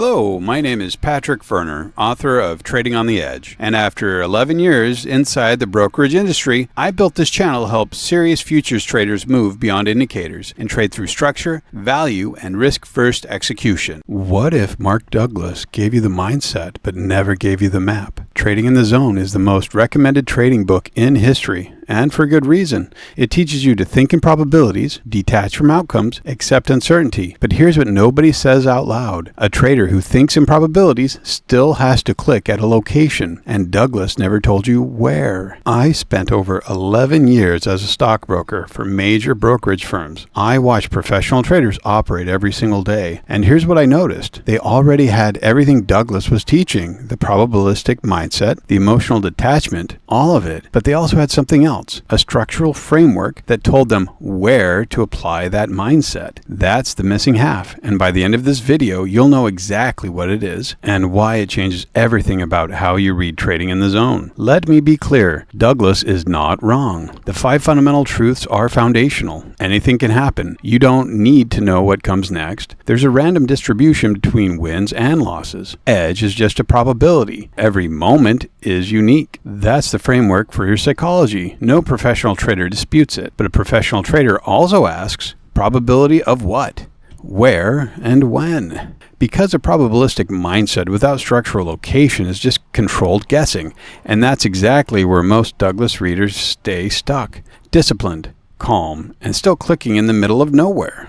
Hello, my name is Patrick Ferner, author of Trading on the Edge, and after 11 years inside the brokerage industry, I built this channel to help serious futures traders move beyond indicators and trade through structure, value, and risk-first execution. What if Mark Douglas gave you the mindset but never gave you the map? Trading in the Zone is the most recommended trading book in history, and for good reason. It teaches you to think in probabilities, detach from outcomes, accept uncertainty. But here's what nobody says out loud. A trader who thinks in probabilities still has to click at a location, and Douglas never told you where. I spent over 11 years as a stockbroker for major brokerage firms. I watched professional traders operate every single day, and here's what I noticed. They already had everything Douglas was teaching, the probabilistic mindset, the emotional detachment, all of it, but they also had something else. A structural framework that told them where to apply that mindset. That's the missing half, and by the end of this video, you'll know exactly what it is and why it changes everything about how you read Trading in the Zone. Let me be clear, Douglas is not wrong. The 5 fundamental truths are foundational. Anything can happen. You don't need to know what comes next. There's a random distribution between wins and losses. Edge is just a probability. Every moment is unique. That's the framework for your psychology. No professional trader disputes it, but a professional trader also asks, probability of what, where, and when? Because a probabilistic mindset without structural location is just controlled guessing, and that's exactly where most Douglas readers stay stuck, disciplined, calm, and still clicking in the middle of nowhere.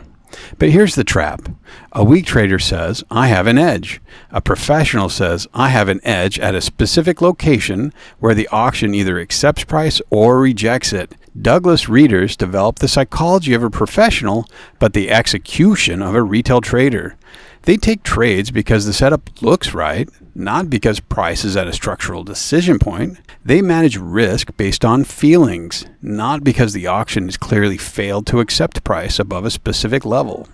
But here's the trap. A weak trader says, I have an edge. A professional says, I have an edge at a specific location where the auction either accepts price or rejects it. Douglas readers develop the psychology of a professional, but the execution of a retail trader. They take trades because the setup looks right, not because price is at a structural decision point. They manage risk based on feelings, not because the auction has clearly failed to accept price above a specific level.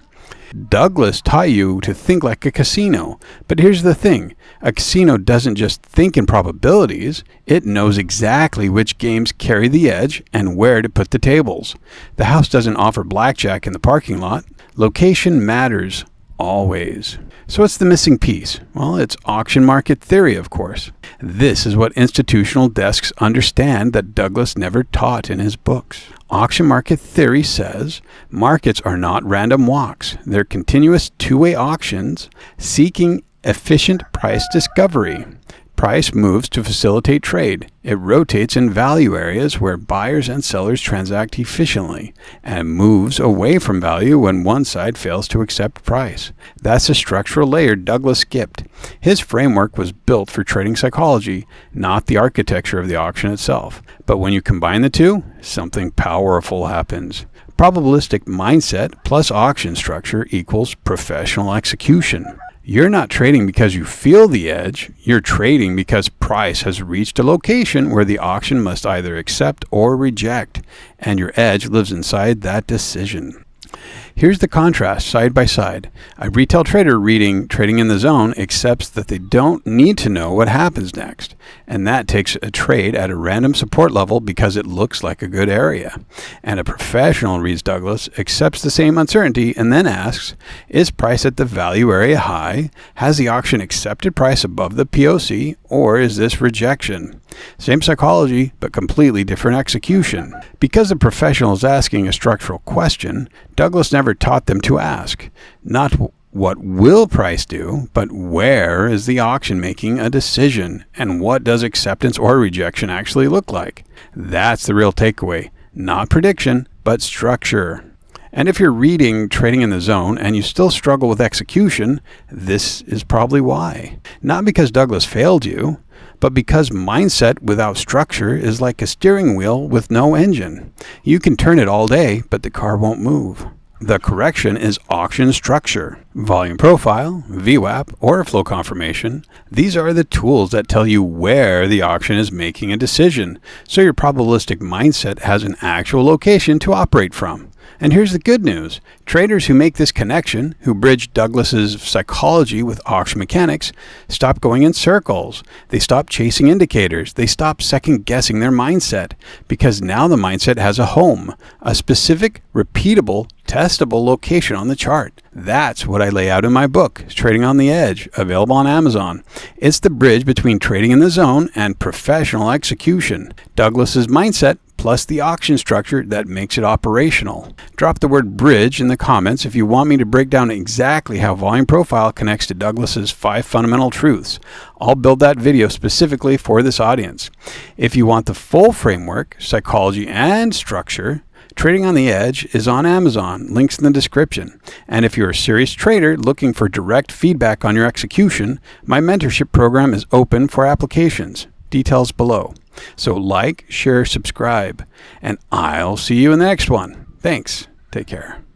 Douglas taught you to think like a casino, but here's the thing. A casino doesn't just think in probabilities, it knows exactly which games carry the edge and where to put the tables. The house doesn't offer blackjack in the parking lot. Location matters. Always. So what's the missing piece? Well, it's auction market theory, of course. This is what institutional desks understand that Douglas never taught in his books. Auction market theory says markets are not random walks. They're continuous two-way auctions seeking efficient price discovery. Price moves to facilitate trade. It rotates in value areas where buyers and sellers transact efficiently and moves away from value when one side fails to accept price. That's a structural layer Douglas skipped. His framework was built for trading psychology, not the architecture of the auction itself. But when you combine the two, something powerful happens. Probabilistic mindset plus auction structure equals professional execution. You're not trading because you feel the edge, you're trading because price has reached a location where the auction must either accept or reject, and your edge lives inside that decision. Here's the contrast side by side. A retail trader reading Trading in the Zone accepts that they don't need to know what happens next, and that takes a trade at a random support level because it looks like a good area. And a professional reads Douglas, accepts the same uncertainty, and then asks, is price at the value area high? Has the auction accepted price above the POC, or is this rejection? Same psychology, but completely different execution. Because the professional is asking a structural question, Douglas never taught them to ask. Not what will price do, but where is the auction making a decision, and what does acceptance or rejection actually look like? That's the real takeaway. Not prediction, but structure. And if you're reading Trading in the Zone and you still struggle with execution, this is probably why. Not because Douglas failed you, but because mindset without structure is like a steering wheel with no engine. You can turn it all day, but the car won't move. The correction is auction structure. Volume profile, VWAP, order flow confirmation. These are the tools that tell you where the auction is making a decision, so your probabilistic mindset has an actual location to operate from. And here's the good news. Traders who make this connection, who bridge Douglas's psychology with auction mechanics, stop going in circles. They stop chasing indicators. They stop second-guessing their mindset, because now the mindset has a home, a specific, repeatable, testable location on the chart. That's what I lay out in my book, Trading on the Edge, available on Amazon. It's the bridge between trading in the zone and professional execution. Douglas's mindset plus the auction structure that makes it operational. Drop the word bridge in the comments if you want me to break down exactly how volume profile connects to Douglas's 5 fundamental truths. I'll build that video specifically for this audience. If you want the full framework, psychology, and structure, Trading on the Edge is on Amazon, links in the description. And if you're a serious trader looking for direct feedback on your execution, my mentorship program is open for applications. Details below. So like, share, subscribe, and I'll see you in the next one. Thanks. Take care.